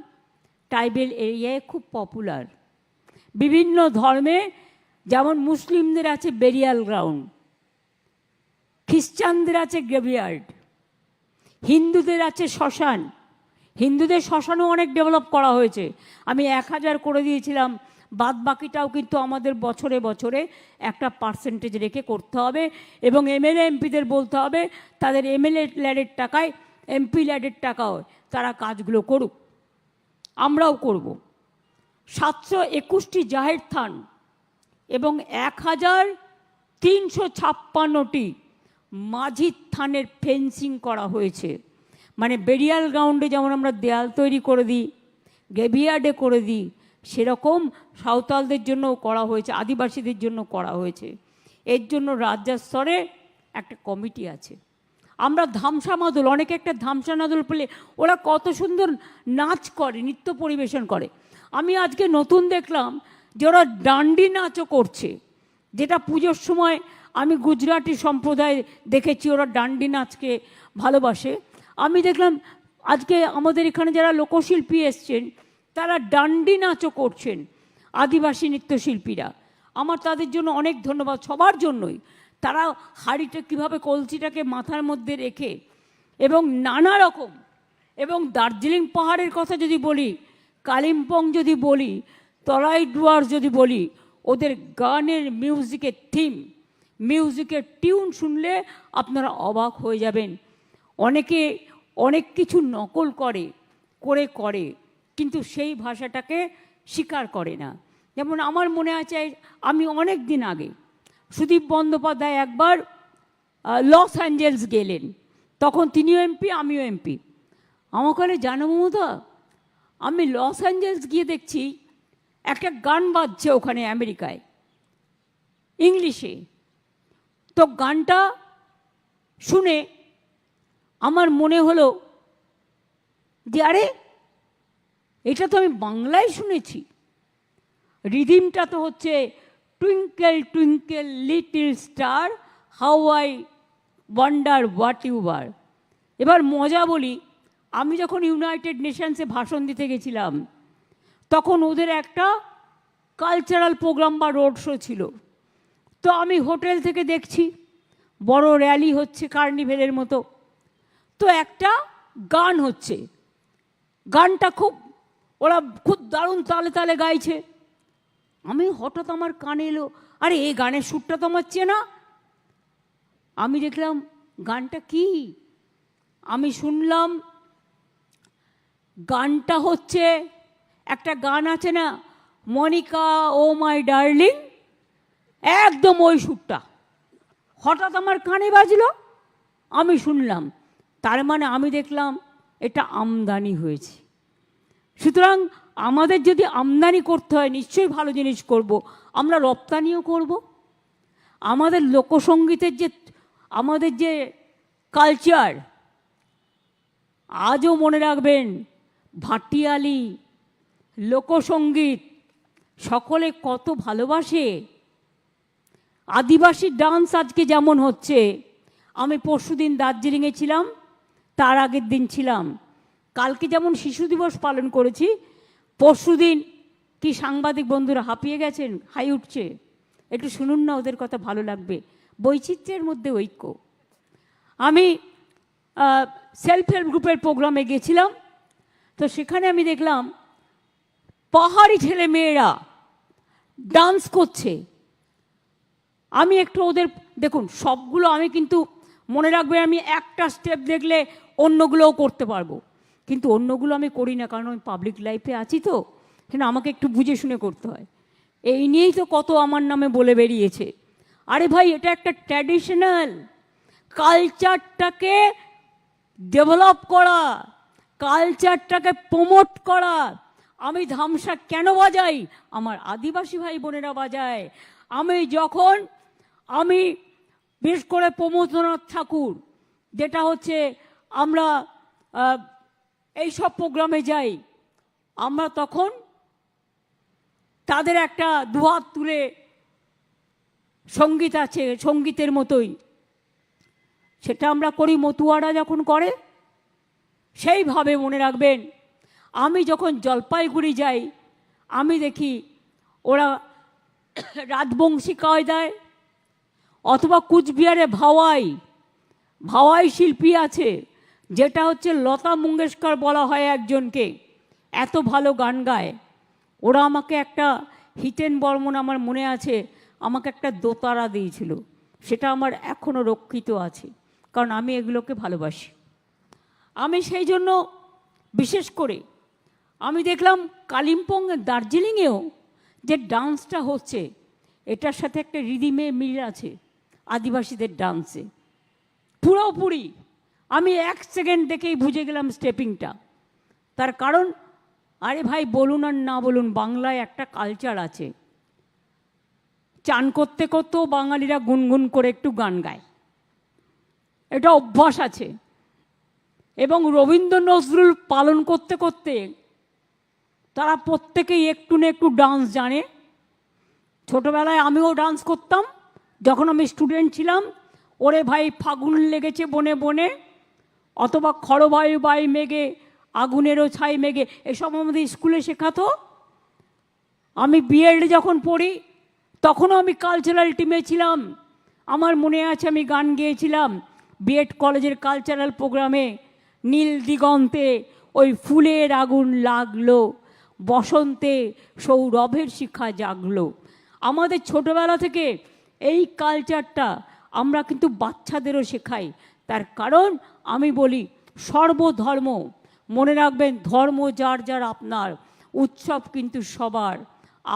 ট্রাইবেল এরিয়ায় খুব পপুলার। বিভিন্ন ধর্মে, যেমন মুসলিমদের আছে বেরিয়াল গ্রাউন্ড, খ্রিস্টানদের আছে গ্রেভিয়ার্ড, হিন্দুদের আছে শ্মশান। হিন্দুদের শ্মশানও অনেক ডেভেলপ করা হয়েছে, আমি 1000 করে দিয়েছিলাম। বাদ বাকিটাও কিন্তু আমাদের বছরে বছরে একটা পার্সেন্টেজ রেখে করতে হবে, এবং এমএলএ এমপিদের বলতে হবে তাদের এমএলএ ল্যাডের টাকায়, এমপি ল্যাডের টাকাও তারা কাজগুলো করুক, আমরাও করব। 721টি জাহের থান এবং 1356টি মাঝি থানের ফেন্সিং করা হয়েছে। মানে বেরিয়াল গ্রাউন্ডে যেমন আমরা দেয়াল তৈরি করে দিই, গ্রেভিয়ার্ডে করে দিই, সেরকম সাঁওতালদের জন্যও করা হয়েছে, আদিবাসীদের জন্য করা হয়েছে। এর জন্য রাজ্য স্তরে একটা কমিটি আছে। আমরা ধামসা মাদল, অনেকে একটা ধামসা মাদল পেলে ওরা কত সুন্দর নাচ করে, নৃত্য পরিবেশন করে। আমি আজকে নতুন দেখলাম যে ওরা ডান্ডি নাচও করছে, যেটা পুজোর সময় আমি গুজরাটি সম্প্রদায় দেখেছি, ওরা ডান্ডি নাচকে ভালোবাসে। আমি দেখলাম আজকে আমাদের এখানে যারা লোকশিল্পী এসছেন তারা ডান্ডি নাচও করছেন, আদিবাসী নৃত্যশিল্পীরা। আমার তাদের জন্য অনেক ধন্যবাদ, সবার জন্যই। তারা হাঁড়িটা কীভাবে, কলসিটাকে মাথার মধ্যে রেখে, এবং নানা রকম, এবং দার্জিলিং পাহাড়ের কথা যদি বলি, কালিম্পং যদি বলি, তরাই ডুয়ার যদি বলি, ওদের গানের মিউজিকের থিম, মিউজিকের টিউন শুনলে আপনারা অবাক হয়ে যাবেন। অনেকে অনেক কিছু নকল করে, কিন্তু সেই ভাষাটাকে স্বীকার করে না। যেমন আমার মনে আছে, আমি অনেক দিন আগে সুদীপ বন্দ্যোপাধ্যায় একবার লস অ্যাঞ্জেলস গেলেন, তখন তিনিও এমপি, আমিও এমপি। আমাকে বলে, জানো মমতা, আমি লস অ্যাঞ্জেলস গিয়ে দেখছি একটা গান বাজছে ওখানে আমেরিকায়, ইংলিশে। তো গানটা শুনে আমার মনে হলো যে আরে, এটা তো আমি বাংলায় শুনেছি। রিদিমটা তো হচ্ছে twinkle twinkle little star how I wonder what you are. এবার মজা বলি, আমি যখন ইউনাইটেড নেশনসে ভাষণ দিতে গেছিলাম, তখন ওদের একটা কালচারাল প্রোগ্রাম বা রোড শো ছিল। তো আমি হোটেল থেকে দেখছি বড় র্যালি হচ্ছে কার্নিভেলের মতো, তো একটা গান হচ্ছে, গানটা ওরা খুব দারুণ তালে তালে গাইছে। আমি হঠাৎ আমার কানে এলো, আরে এই গানের সুরটা তো আমার চেনা। আমি দেখলাম গানটা কি, আমি শুনলাম গানটা হচ্ছে, একটা গান আছে না, মনিকা ও মাই ডার্লিং, একদম ওই সুরটা হঠাৎ আমার কানে বাজলো, আমি শুনলাম। তার মানে আমি দেখলাম এটা আমদানি হয়েছে। সুতরাং আমাদের যদি আমদানি করতে হয়, নিশ্চয়ই ভালো জিনিস করব, আমরা রপ্তানিও করব। আমাদের লোকসঙ্গীতের আমাদের যে কালচার, আজও মনে রাখবেন, ভাটিয়ালি লোকসঙ্গীত সকলে কত ভালোবাসে। আদিবাসী ডান্স আজকে যেমন হচ্ছে, আমি পরশুদিন দার্জিলিংয়ে ছিলাম, তার আগের দিন ছিলাম, কালকে যেমন শিশু দিবস পালন করেছি, পরশুদিন কি সাংবাদিক বন্ধুরা হাঁপিয়ে গেছেন, হাই উঠছে, একটু শুনুন না, ওদের কথা ভালো লাগবে। বৈচিত্র্যের মধ্যে ঐক্য। আমি সেলফ হেল্প গ্রুপের প্রোগ্রামে গেছিলাম, তো সেখানে আমি দেখলাম পাহাড়ি ছেলে মেয়েরা ডান্স করছে। আমি একটু ওদের, দেখুন সবগুলো আমি কিন্তু মনে রাখবে, আমি একটা স্টেপ দেখলে অন্যগুলোও করতে পারবো, কিন্তু অন্যগুলো আমি করি না, কারণ আমি পাবলিক লাইফে আছি, তো সেটা আমাকে একটু বুঝে শুনে করতে হয়। এই নিয়েই তো কত আমার নামে বলে বেরিয়েছে। আরে ভাই, এটা একটা ট্র্যাডিশনাল কালচারটাকে ডেভেলপ করা, কালচারটাকে প্রমোট করা। আমি ধামসা কেন বাজাই? আমার আদিবাসী ভাই বোনেরা বাজায়। আমি বিশেষ করে প্রমোদনাথ ঠাকুর, যেটা হচ্ছে আমরা এইসব প্রোগ্রামে যাই, আমরা তখন তাদের একটা দুহাত তুলে সঙ্গীত আছে, সঙ্গীতের মতোই সেটা আমরা করি, মতুয়ারা যখন করে সেইভাবে। মনে রাখবেন, আমি যখন জলপাইগুড়ি যাই, আমি দেখি ওরা রাজবংশী কায়দায়, অথবা কুচবিহারে ভাওয়াই শিল্পী আছে, যেটা হচ্ছে লতা মঙ্গেশকর বলা হয় একজনকে, এত ভালো গান গায়। ওরা আমাকে একটা, হিতেন বর্মন আমার মনে আছে, আমাকে একটা দোতারা দিয়েছিল, সেটা আমার এখনও রক্ষিত আছে, কারণ আমি এগুলোকে ভালোবাসি। আমি সেই জন্য বিশেষ করে আমি দেখলাম কালিম্পং, দার্জিলিংয়েও যে ডান্সটা হচ্ছে, এটার সাথে একটা রিদিমে মিল আছে আদিবাসীদের ডান্সে পুরোপুরি। আমি 1 সেকেন্ড দেখেই বুঝে গেলাম স্টেপিংটা। তার কারণ, আরে ভাই, বলুন আর না বলুন, বাংলায় একটা কালচার আছে, চান করতে করতেও বাঙালিরা গুনগুন করে একটু গান গায়, এটা অভ্যাস আছে। এবং রবীন্দ্র নজরুল পালন করতে করতে তারা প্রত্যেকেই একটু না একটু ডান্স জানে। ছোটবেলায় আমিও ডান্স করতাম, যখন আমি স্টুডেন্ট ছিলাম। ওরে ভাই, ফাগুন লেগেছে বনে বনে, অথবা খড়বায়ু বাই মেঘে, আগুনেরও ছাই মেঘে, এসব আমাদের স্কুলে শেখাতো। আমি বিএড যখন পড়ি, তখনও আমি কালচারাল টিমে ছিলাম। আমার মনে আছে আমি গান গেয়েছিলাম বিএড কলেজের কালচারাল প্রোগ্রামে, নীল দিগন্তে ওই ফুলের আগুন লাগলো, বসন্তে সৌরভের শিখা জাগলো। আমাদের ছোটবেলা থেকে এই কালচারটা আমরা কিন্তু বাচ্চাদেরও শেখাই। তার কারণ আমি বলি, সর্বধর্ম, মনে রাখবেন, ধর্ম যার যার আপনার, উৎসব কিন্তু সবার,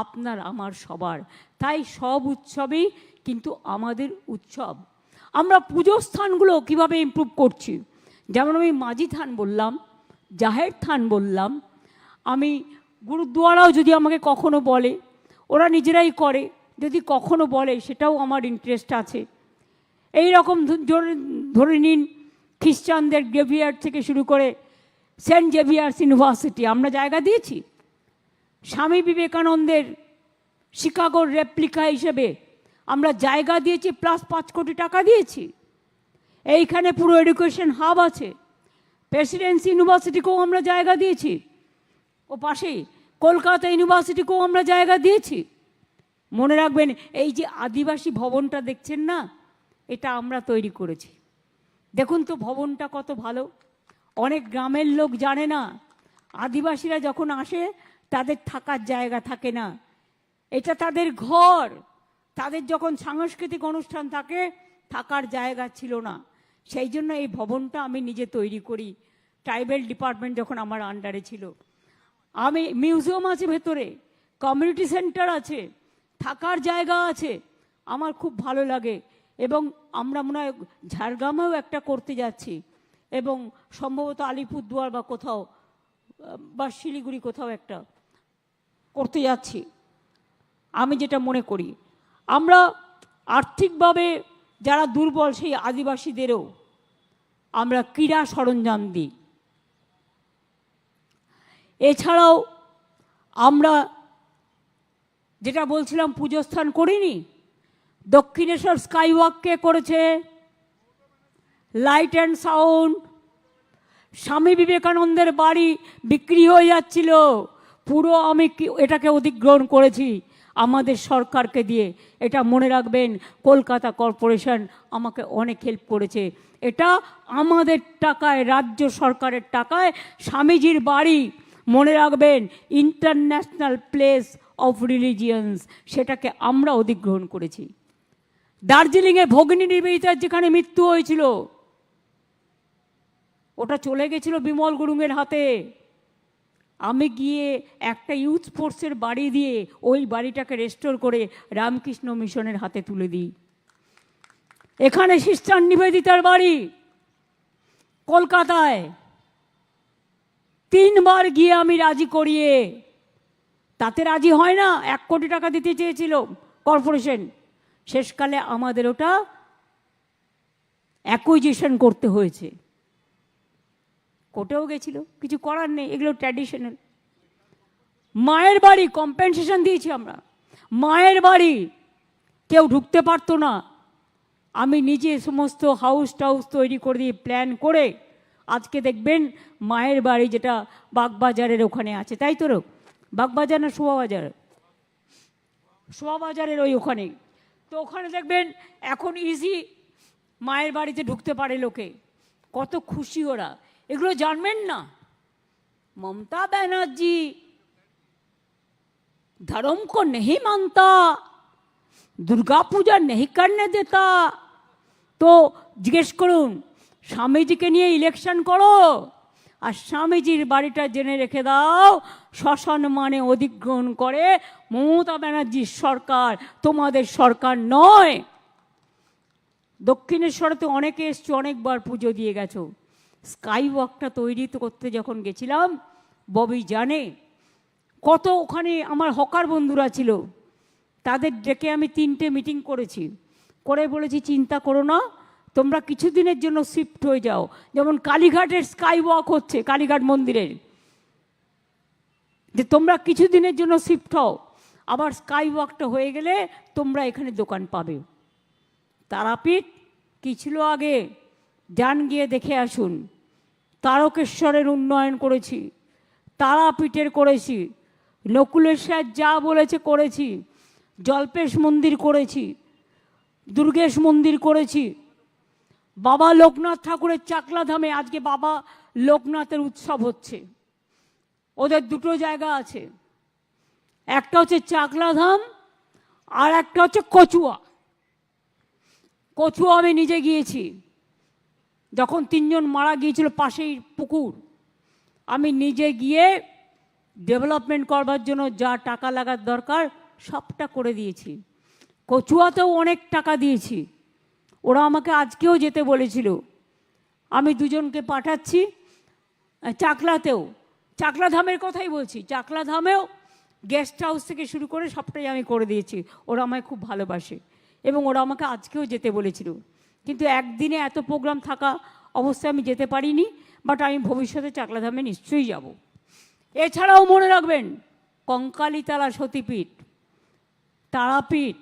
আপনার আমার সবার। তাই সব উৎসবই কিন্তু আমাদের উৎসব। আমরা পুজো স্থানগুলো কীভাবে ইমপ্রুভ করছি, যেমন আমি মাঝি থান বললাম, জাহের থান বললাম, আমি গুরুদুয়ারাও যদি আমাকে কখনো বলে, ওরা নিজেরাই করে, যদি কখনো বলে সেটাও আমার ইন্টারেস্ট আছে। এই রকম ধরে নিন, খ্রিস্টানদের গ্রেভিয়ার্ড থেকে শুরু করে সেন্ট জেভিয়ার্স ইউনিভার্সিটি আমরা জায়গা দিয়েছি। স্বামী বিবেকানন্দের শিকাগোর রেপ্লিকা হিসেবে আমরা জায়গা দিয়েছি, প্লাস 5 কোটি টাকা দিয়েছি। এইখানে পুরো এডুকেশন হাব আছে। প্রেসিডেন্সি ইউনিভার্সিটিকেও আমরা জায়গা দিয়েছি, ও পাশেই কলকাতা ইউনিভার্সিটিকেও আমরা জায়গা দিয়েছি। মনে রাখবেন, এই যে আদিবাসী ভবনটা দেখছেন না, এটা আমরা তৈরি করেছি। দেখুন তো ভবনটা কত ভালো। অনেক গ্রামের লোক জানে না, আদিবাসীরা যখন আসে তাদের থাকার জায়গা থাকে না, এটা তাদের ঘর। তাদের যখন সাংস্কৃতিক অনুষ্ঠান থাকে, থাকার জায়গা ছিল না, সেই জন্য এই ভবনটা আমি নিজে তৈরি করি। ট্রাইবেল ডিপার্টমেন্ট যখন আমার আন্ডারে ছিল, আমি মিউজিয়াম আছে ভেতরে, কমিউনিটি সেন্টার আছে, থাকার জায়গা আছে, আমার খুব ভালো লাগে। এবং আমরা মনে হয় ঝাড়গ্রামেও একটা করতে যাচ্ছি, এবং সম্ভবত আলিপুরদুয়ার বা কোথাও বা শিলিগুড়ি কোথাও একটা করতে যাচ্ছি। আমি যেটা মনে করি, আমরা আর্থিকভাবে যারা দুর্বল সেই আদিবাসীদেরও আমরা ক্রীড়া সরঞ্জাম দিই। এছাড়াও আমরা যেটা বলছিলাম পুজোস্থান করিনি, দক্ষিণেশ্বর স্কাইওয়াককে করেছে, লাইট অ্যান্ড সাউন্ড, স্বামী বিবেকানন্দের বাড়ি বিক্রি হয়ে যাচ্ছিল, পুরো আমি এটাকে অধিগ্রহণ করেছি আমাদের সরকারকে দিয়ে। এটা মনে রাখবেন, কলকাতা কর্পোরেশন আমাকে অনেক হেল্প করেছে। এটা আমাদের টাকায়, রাজ্য সরকারের টাকায় স্বামীজির বাড়ি, মনে রাখবেন ইন্টারন্যাশনাল প্লেস অফ রিলিজিয়ন্স, সেটাকে আমরা অধিগ্রহণ করেছি। দার্জিলিংয়ে ভগিনী নিবেদিতার যেখানে মৃত্যু হয়েছিল, ওটা চলে গেছিল বিমল গুরুংয়ের হাতে। আমি গিয়ে একটা ইউথ স্পোর্টসের বাড়ি দিয়ে ওই বাড়িটাকে রেস্টোর করে রামকৃষ্ণ মিশনের হাতে তুলে দিই। এখানে সিস্টার নিবেদিতার বাড়ি কলকাতায় 3 বার গিয়ে আমি রাজি করিয়ে, তাতে রাজি হয় না, 1 কোটি টাকা দিতে চেয়েছিল কর্পোরেশন। শেষকালে আমাদের ওটা অ্যাকুইজিশন করতে হয়েছে, কোর্টেও গেছিল, কিছু করার নেই, এগুলো ট্র্যাডিশনাল। মায়ের বাড়ি কম্পেনসেশন দিয়েছি আমরা। মায়ের বাড়ি কেউ ঢুকতে পারতো না, আমি নিজে সমস্ত হাউস টাউস তৈরি করে দিয়ে প্ল্যান করে আজকে দেখবেন মায়ের বাড়ি যেটা বাগবাজারের ওখানে আছে, তাই তো? বাগবাজার না শোভাবাজার? শোভাবাজারের ওই ওখানে। তো ওখানে দেখবেন এখন ইজি মায়ের বাড়িতে ঢুকতে পারে লোকে, কত খুশি ওরা। এগুলো জানবেন না? মমতা ব্যানার্জি धर्म को नहीं मानता, दुर्गा पूजा नहीं करने देता, तो জিজ্ঞেস করুন স্বামীজিকে নিয়ে ইলেকশন করো, আর স্বামীজির বাড়িটা জেনে রেখে দাও শ্মশান মানে অধিগ্রহণ করে মমতা ব্যানার্জির সরকার, তোমাদের সরকার নয়। দক্ষিণেশ্বরে তো অনেকে এসছে, অনেকবার পুজো দিয়ে গেছো। স্কাই ওয়াকটা তৈরি করতে যখন গেছিলাম, ববি জানে কত ওখানে আমার হকার বন্ধুরা ছিল, তাদের ডেকে আমি 3টে মিটিং করেছি, করে বলেছি চিন্তা করো না, তোমরা কিছুদিনের জন্য শিফট হয়ে যাও। যেমন কালীঘাটের স্কাই ওয়াক হচ্ছে, কালীঘাট মন্দিরের, যে তোমরা কিছুদিনের জন্য শিফট হও, আবার স্কাই ওয়াকটা হয়ে গেলে তোমরা এখানে দোকান পাবে। তারাপীঠ কী ছিল আগে, যান গিয়ে দেখে আসুন। তারকেশ্বরের উন্নয়ন করেছি, তারাপীঠের করেছি, নকুলেশ্বর যা বলেছে করেছি, জল্পেশ মন্দির করেছি, দুর্গেশ মন্দির করেছি, বাবা লোকনাথ ঠাকুরের চাকলাধামে আজকে বাবা লোকনাথের উৎসব হচ্ছে। ওদের 2টো জায়গা আছে, একটা হচ্ছে চাকলাধাম আর একটা হচ্ছে কচুয়া। কচুয়া আমি নিজে গিয়েছি, যখন 3 জন মারা গিয়েছিল পাশেই পুকুর, আমি নিজে গিয়ে ডেভেলপমেন্ট করবার জন্য যা টাকা লাগার দরকার সবটা করে দিয়েছি। কচুয়াতেও অনেক টাকা দিয়েছি, ওরা আমাকে আজকেও যেতে বলেছিল, আমি 2 জনকে পাঠাচ্ছি। চাকলাতেও, চাকলাধামের কথাই বলছি, চাকলাধামেও গেস্ট হাউস থেকে শুরু করে সবটাই আমি করে দিয়েছি। ওরা আমায় খুব ভালোবাসে এবং ওরা আমাকে আজকেও যেতে বলেছিল, কিন্তু একদিনে এত প্রোগ্রাম থাকা অবস্থায় আমি যেতে পারিনি, বাট আমি ভবিষ্যতে চাকলাধামে নিশ্চয়ই যাব। এছাড়াও মনে রাখবেন কঙ্কালীতলা সতীপীঠ, তারাপীঠ,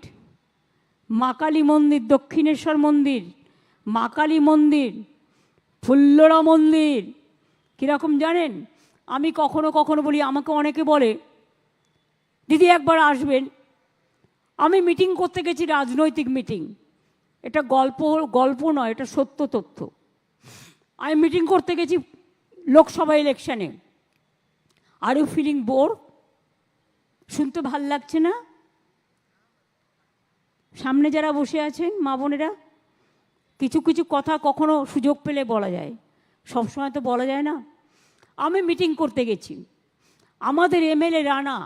মা কালী মন্দির, দক্ষিণেশ্বর মন্দির, মা কালী মন্দির, ফুল্লরা মন্দির। কীরকম জানেন, আমি কখনো কখনো বলি, আমাকে অনেকে বলে দিদি একবার আসবেন। আমি মিটিং করতে গেছি, রাজনৈতিক মিটিং, এটা গল্প নয়, এটা সত্য তথ্য। আমি মিটিং করতে গেছি লোকসভা ইলেকশনে। Are you feeling bore? শুনতে ভাল লাগছে না? সামনে যারা বসে আছেন মা বোনেরা, কিছু কিছু কথা কখনো সুযোগ পেলে বলা যায়, সবসময় তো বলা যায় না। আমি মিটিং করতে গেছি, আমাদের এমএলএ রানা,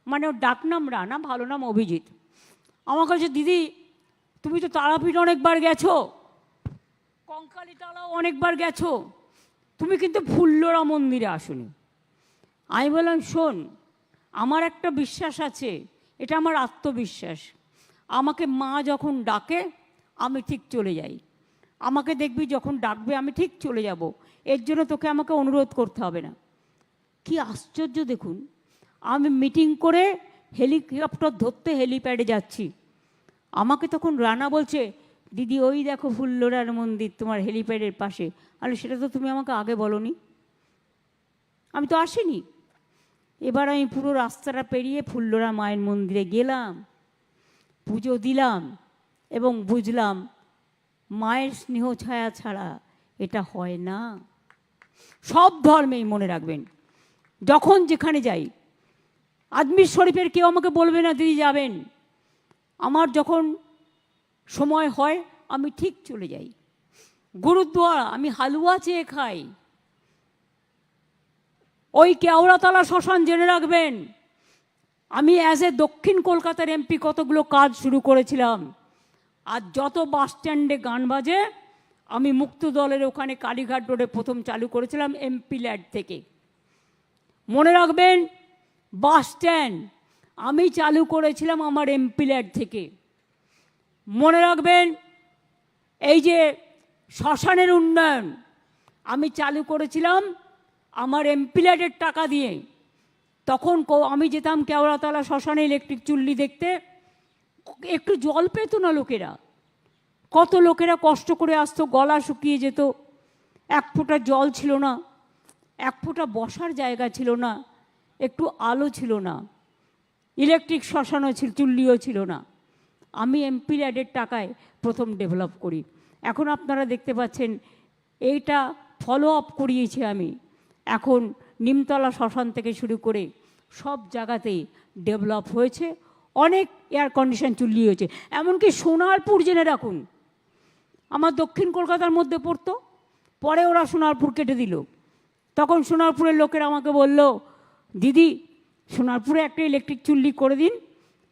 মানে ওর ডাকনাম রানা, ভালো নাম অভিজিৎ, আমার কাছে দিদি তুমি তো তারাপীঠ অনেকবার গেছো, কঙ্কালীতলাও অনেকবার গেছো, তুমি কিন্তু ফুল্লরা মন্দিরে আসোনি। আমি বললাম, শোন, আমার একটা বিশ্বাস আছে, এটা আমার আত্মবিশ্বাস। আমাকে মা যখন ডাকে আমি ঠিক চলে যাই, আমাকে দেখবি যখন ডাকবে আমি ঠিক চলে যাব, এর জন্য তোকে আমাকে অনুরোধ করতে হবে না। কি আশ্চর্য দেখুন, আমি মিটিং করে হেলিকপ্টার ধরতে হেলিপ্যাডে যাচ্ছি, আমাকে তখন রানা বলছে, দিদি ওই দেখো ফুল্লরার মন্দির তোমার হেলিপ্যাডের পাশে। আরে সেটা তো তুমি আমাকে আগে বলোনি, আমি তো আসিনি। এবার আমি পুরো রাস্তাটা পেরিয়ে ফুল্লরা মায়ের মন্দিরে গেলাম, পুজো দিলাম এবং বুঝলাম মায়ের স্নেহ ছায়া ছাড়া এটা হয় না। সব ধর্মেই মনে রাখবেন, যখন যেখানে যাই, আজমির শরীফের কেউ আমাকে বলবে না দিদি যাবেন, আমার যখন সময় হয় আমি ঠিক চলে যাই। গুরুদ্বারা আমি হালুয়া চেয়ে খাই। ওই কেওড়াতলা শ্মশান জেনে রাখবেন, আমি অ্যাজ এ দক্ষিণ কলকাতার এমপি কতগুলো কাজ শুরু করেছিলাম। আর যত বাস স্ট্যান্ডে গান বাজে, আমি মুক্ত দলের ওখানে কালীঘাট রোডে প্রথম চালু করেছিলাম এমপি ল্যাড থেকে। মনে রাখবেন, বাস স্ট্যান্ড আমি চালু করেছিলাম আমার এমপি ল্যাড থেকে। মনে রাখবেন, এই যে শ্মশানের উন্নয়ন আমি চালু করেছিলাম আমার এমপি ল্যাডের টাকা দিয়ে। তখন আমি যেতাম কেওড়াতলা শ্মশানে ইলেকট্রিক চুল্লি দেখতে, একটু জল পেত না লোকেরা, কত লোকেরা কষ্ট করে আসতো, গলা শুকিয়ে যেত, এক ফোঁটা জল ছিল না, এক ফোঁটা বসার জায়গা ছিল না, একটু আলো ছিল না, ইলেকট্রিক শ্মশানও ছিল, চুল্লিও ছিল না। আমি এমপি ল্যাডের টাকায় প্রথম ডেভেলপ করি। এখন আপনারা দেখতে পাচ্ছেন এইটা ফলো আপ করিয়েছি আমি। এখন নিমতলা শ্মশান থেকে শুরু করে সব জায়গাতেই ডেভেলপ হয়েছে, অনেক এয়ার কন্ডিশন চুল্লি হয়েছে। এমনকি সোনারপুর জেনে রাখুন, আমার দক্ষিণ কলকাতার মধ্যে পড়তো, পরে ওরা সোনারপুর কেটে দিল। তখন সোনারপুরের লোকেরা আমাকে বলল, দিদি সোনারপুরে একটা ইলেকট্রিক চুল্লি করে দিন।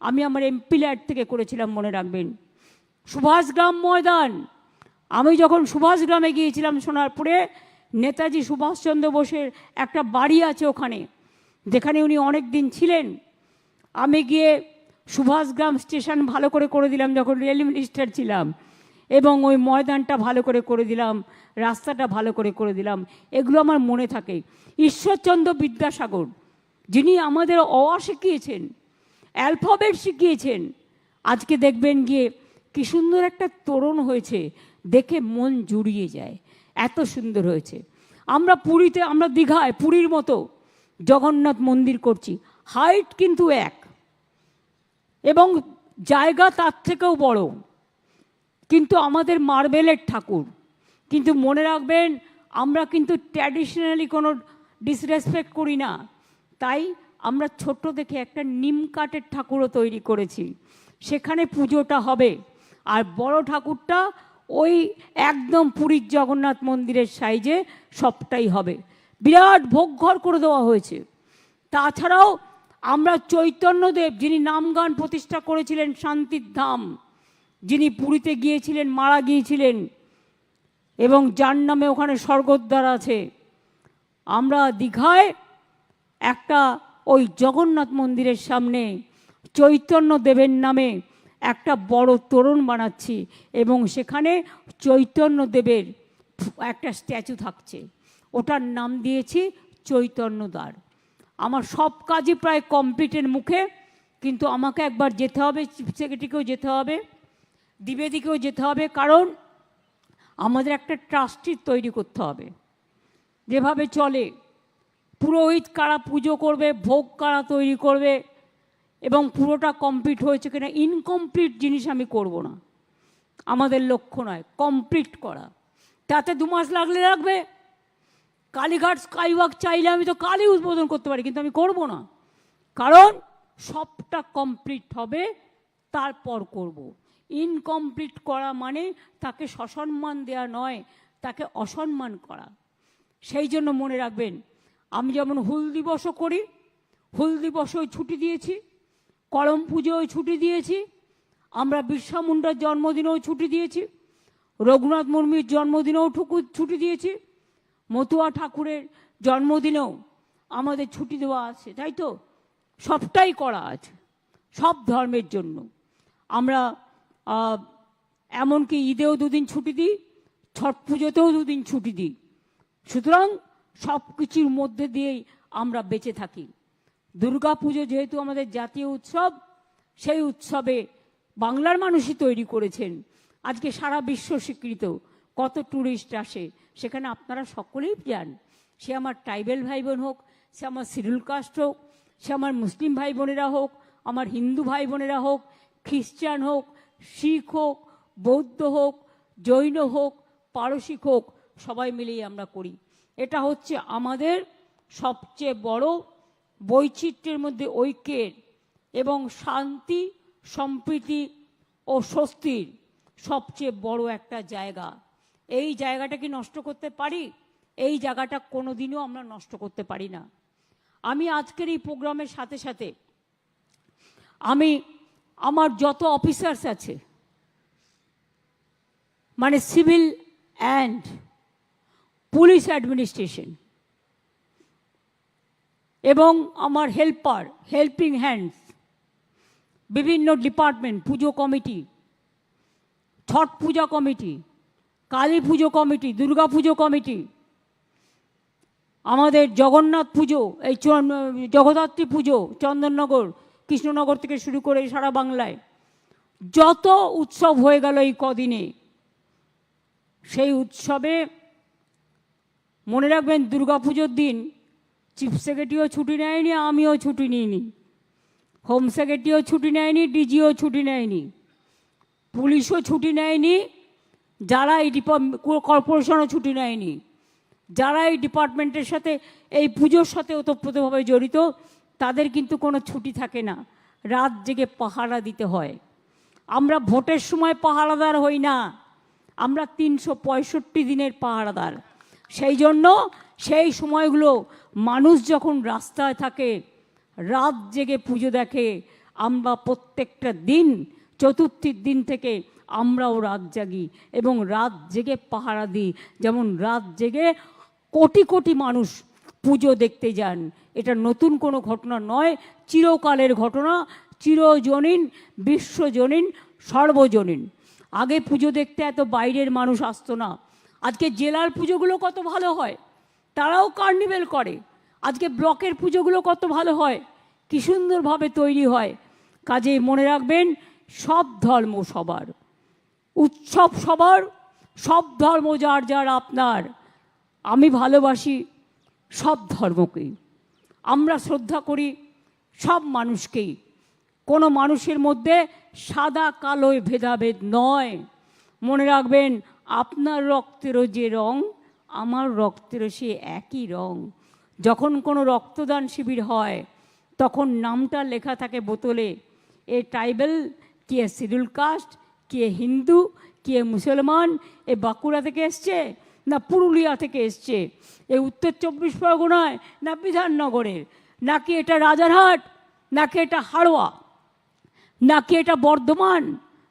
আমি আমার এমপি ল্যাড থেকে করেছিলাম, মনে রাখবেন। সুভাষগ্রাম ময়দান, আমি যখন সুভাষগ্রামে গিয়েছিলাম সোনারপুরে, নেতাজি সুভাষচন্দ্র বোসের একটা বাড়ি আছে ওখানে, যেখানে উনি অনেক দিন ছিলেন। আমি গিয়ে সুভাষগ্রাম স্টেশন ভালো করে দিলাম যখন রেল মিনিস্টার ছিলাম, এবং ওই ময়দানটা ভালো করে দিলাম, রাস্তাটা ভালো করে দিলাম। এগুলো আমার মনে থাকে। ঈশ্বরচন্দ্র বিদ্যাসাগর, যিনি আমাদের অ শিখিয়েছেন, অ্যালফাবেট শিখিয়েছেন, আজকে দেখবেন গিয়ে কি সুন্দর একটা তোরণ হয়েছে, দেখে মন জুড়িয়ে যায়, এত সুন্দর হয়েছে। আমরা পুরীতে, আমরা দীঘায় পুরীর মতো জগন্নাথ মন্দির করছি, হাইট কিন্তু এক এবং জায়গা তার থেকেও বড়, কিন্তু আমাদের মার্বেলের ঠাকুর। কিন্তু মনে রাখবেন, আমরা কিন্তু ট্র্যাডিশনালি কোনো ডিসরেসপেক্ট করি না, তাই আমরা ছোট দেখে একটা নিম কাঠের ঠাকুরও তৈরি করেছি, সেখানে পুজোটা হবে। আর বড় ঠাকুরটা ওই একদম পুরীর জগন্নাথ মন্দিরের সাইজে সবটাই হবে, বিরাট ভোগঘর করে দেওয়া হয়েছে। তাছাড়াও আমরা চৈতন্যদেব, যিনি নামগান প্রতিষ্ঠা করেছিলেন, শান্তির ধাম, যিনি পুরীতে গিয়েছিলেন, মারা গিয়েছিলেন, এবং যার নামে ওখানে স্বর্গদ্বার আছে, আমরা দীঘায় একটা ওই জগন্নাথ মন্দিরের সামনে চৈতন্যদেবের নামে একটা বড় তোরণ বানাচ্ছি, এবং সেখানে চৈতন্যদেবের একটা স্ট্যাচু থাকছে, ওটার নাম দিয়েছি চৈতন্যদ্বার। আমার সব কাজই প্রায় কমপ্লিটের মুখে, কিন্তু আমাকে একবার যেতে হবে, চিফ সেক্রেটারিকেও যেতে হবে, দ্বিবেদীকেও যেতে হবে, কারণ আমাদের একটা ট্রাস্টি তৈরি করতে হবে। যেভাবে চলে, পুরোহিত কারা পুজো করবে, ভোগ কারা তৈরি করবে, এবং পুরোটা কমপ্লিট হয়েছে কিনা। ইনকমপ্লিট জিনিস আমি করব না, আমাদের লক্ষ্য নয় কমপ্লিট করা। তাতে 2 মাস লাগলে লাগবে। কালীঘাট স্কাইওয়াক চাইলে আমি তো কালই উদ্বোধন করতে পারি, কিন্তু আমি করব না, কারণ সবটা কমপ্লিট হবে তারপর করব। ইনকমপ্লিট করা মানে তাকে সসম্মান দেওয়া নয়, তাকে অসম্মান করা। সেই জন্য মনে রাখবেন, আমি যেমন হুল দিবসও করি, হুল দিবসেও ছুটি দিয়েছি, করম পুজোও ছুটি দিয়েছি, আমরা বিরসা মুন্ডার জন্মদিনেও ছুটি দিয়েছি, রঘুনাথ মুর্মুর জন্মদিনেও ছুটি দিয়েছি, মতুয়া ঠাকুরের জন্মদিনেও আমাদের ছুটি দেওয়া আছে, তাই তো? সবটাই করা আছে সব ধর্মের জন্য। আমরা এমনকি ঈদেও দুদিন ছুটি দিই, ছট পুজোতেও দুদিন ছুটি দিই। সুতরাং সব কিছুর মধ্যে দিয়েই আমরা বেঁচে থাকি। দুর্গা পুজো যেহেতু আমাদের জাতীয় উৎসব, সেই উৎসবে বাংলার মানুষই তৈরি করেছেন। আজকে সারা বিশ্ব স্বীকৃত, কত ট্যুরিস্ট আসে সেখানে, আপনারা সকলেই যান। সে আমার ট্রাইবেল ভাই বোন হোক, সে আমার শিডিউল কাস্ট হোক, সে আমার মুসলিম ভাই বোনেরা হোক, আমার হিন্দু ভাই বোনেরা হোক, খ্রিস্টান হোক, শিখ হোক, বৌদ্ধ হোক, জৈন হোক, পারসিক হোক, সবাই মিলেই আমরা করি। এটা হচ্ছে আমাদের সবচেয়ে বড় বৈচিত্র্যের মধ্যে ঐক্যের এবং শান্তি, সম্প্রীতি ও স্বস্তির সবচেয়ে বড় একটা জায়গা। এই জায়গাটা কি নষ্ট করতে পারি? এই জায়গাটা কোনোদিনও আমরা নষ্ট করতে পারি না। আমি আজকের এই প্রোগ্রামের সাথে সাথে আমি আমার যত অফিসার্স আছে, মানে সিভিল অ্যান্ড পুলিশ অ্যাডমিনিস্ট্রেশন এবং আমার হেল্পার, হেল্পিং হ্যান্ডস, বিভিন্ন ডিপার্টমেন্ট, পুজো কমিটি, ছট পূজা কমিটি, কালী পুজো কমিটি, দুর্গা পুজো কমিটি, আমাদের জগন্নাথ পুজো, এই জগদ্ধাত্রী পুজো, চন্দননগর, কৃষ্ণনগর থেকে শুরু করে সারা বাংলায় যত উৎসব হয়ে গেল এই কদিনে, সেই উৎসবে মনে রাখবেন দুর্গা পুজোর দিন চিফ সেক্রেটারিও ছুটি নেয়নি, আমিও ছুটি নিইনি, হোম সেক্রেটারিও ছুটি নেয়নি, ডিজিও ছুটি নেয়নি, পুলিশও ছুটি নেয়নি, যারা এই কর্পোরেশনও ছুটি নেয়নি, যারা এই ডিপার্টমেন্টের সাথে এই পুজোর সাথে ওতপ্রোতভাবে জড়িত তাদের কিন্তু কোনো ছুটি থাকে না, রাত জেগে পাহারা দিতে হয়। আমরা ভোটের সময় পাহারাদার হই না, আমরা 365 দিনের পাহারাদার। সেই জন্য সেই সময়গুলো মানুষ যখন রাস্তায় থাকে, রাত জেগে পুজো দেখে, আমরা প্রত্যেকটা দিন, চতুর্থীর দিন থেকে আমরাও রাত জাগি এবং রাত জেগে পাহারা দিই। যেমন রাত জেগে কোটি কোটি মানুষ পুজো দেখতে যান, এটা নতুন কোনো ঘটনা নয়, চিরকালের ঘটনা, চিরজনীন, বিশ্বজনীন, সর্বজনীন। আগে পুজো দেখতে এত বাইরের মানুষ আসতো না। আজকে জেলার পুজোগুলো কত ভালো হয়, তারাও কার্নিভেল করে। আজকে ব্লকের পুজোগুলো কত ভালো হয়, কী সুন্দরভাবে তৈরি হয়। কাজেই মনে রাখবেন, সব ধর্ম সবার, উৎসব সবার, সব ধর্ম যার যার আপনার। আমি ভালোবাসি সব ধর্মকেই, আমরা শ্রদ্ধা করি সব মানুষকেই। কোনো মানুষের মধ্যে সাদা কালোয় ভেদাভেদ নয়। মনে রাখবেন, আপনার রক্তেরও যে রং, আমার রক্তেরও সে একই রং। যখন কোনো রক্তদান শিবির হয় তখন নামটা লেখা থাকে বোতলে, এ ট্রাইবেল, কে শিডিউল কাস্ট, কে হিন্দু, কে মুসলমান, এ বাঁকুড়া থেকে এসছে না পুরুলিয়া থেকে এসছে, এ উত্তর 24 পরগনায় না বিধাননগরের, নাকি এটা রাজারহাট, নাকি এটা হাড়োয়া, নাকি এটা বর্ধমান,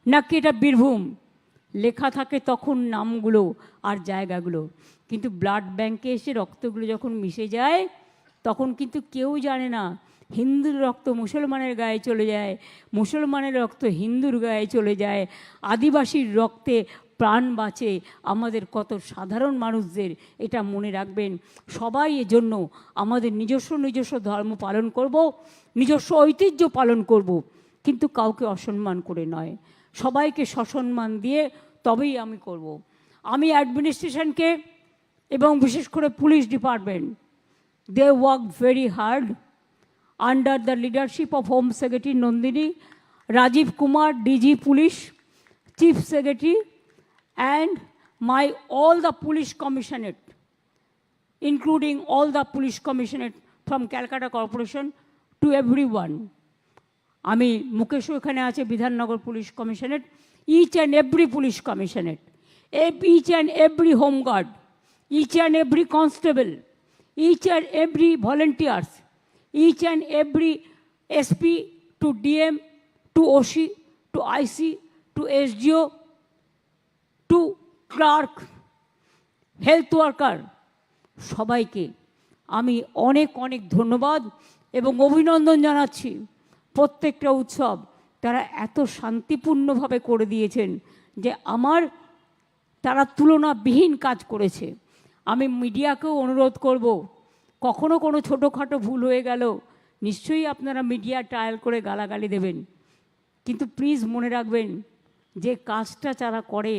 নাকি এটা বীরভূম। লেখা থাকে তখন নামগুলো আর জায়গাগুলো। কিন্তু ব্লাড ব্যাংকে এসে রক্তগুলো যখন মিশে যায় তখন কিন্তু কেউ জানে না হিন্দুর রক্ত মুসলমানের গায়ে চলে যায়, মুসলমানের রক্ত হিন্দুর গায়ে চলে যায়, আদিবাসীর রক্তে প্রাণ বাঁচে আমাদের কত সাধারণ মানুষদের। এটা মনে রাখবেন। সবাই এজন্য আমাদের নিজস্ব নিজস্ব ধর্ম পালন করব, নিজস্ব ঐতিহ্য পালন করব, কিন্তু কাউকে অসম্মান করে নয়, সবাইকে সসম্মান দিয়ে তবেই আমি করব। আমি অ্যাডমিনিস্ট্রেশনকে এবং বিশেষ করে police department, they work very hard under the leadership of home secretary Nandini, Rajiv Kumar, DG police, chief secretary, and all the police commissionerate, including all the police commissionerate from Calcutta Corporation to everyone. আমি মুকেশও এখানে আছে, Bidhannagar police commissionerate, each and every police commissionerate, each and every home guard, each and every constable, each and every volunteers, each and every SP to DM to OC to IC to SDO to clerk, health worker, সবাইকে আমি অনেক অনেক ধন্যবাদ এবং অভিনন্দন জানাচ্ছি। প্রত্যেকটা উৎসব তারা এত শান্তিপূর্ণভাবে করে দিয়েছেন যে তারা তুলনাবিহীন কাজ করেছে। আমি মিডিয়াকেও অনুরোধ করব, কখনো কোনো ছোটোখাটো ভুল হয়ে গেল নিশ্চয়ই আপনারা মিডিয়া ট্রায়াল করে গালাগালি দেবেন, কিন্তু প্লিজ মনে রাখবেন যে কাজটা যারা করে,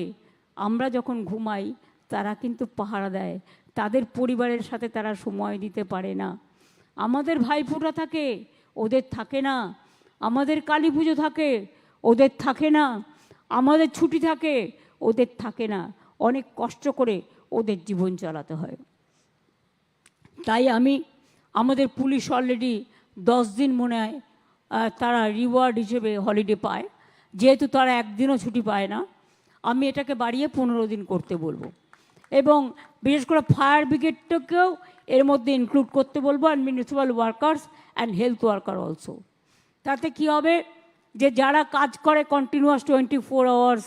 আমরা যখন ঘুমাই তারা কিন্তু পাহারা দেয়, তাদের পরিবারের সাথে তারা সময় দিতে পারে না। আমাদের ভাইফোঁটা থাকে, ওদের থাকে না। আমাদের কালী পুজো থাকে, ওদের থাকে না। আমাদের ছুটি থাকে, ওদের থাকে না। অনেক কষ্ট করে ওদের জীবন চালাতে হয়। তাই আমাদের পুলিশ অলরেডি 10 দিন মনে হয় তারা রিওয়ার্ড হিসেবে হলিডে পায়, যেহেতু তারা একদিনও ছুটি পায় না। আমি এটাকে বাড়িয়ে 15 দিন করতে বলবো, এবং বিশেষ করে ফায়ার ব্রিগেডটাকেও এর মধ্যে ইনক্লুড করতে বলবো, and municipal workers and health worker also. তাতে কি হবে যে যারা কাজ করে কন্টিনিউয়াস 24 আওয়ার্স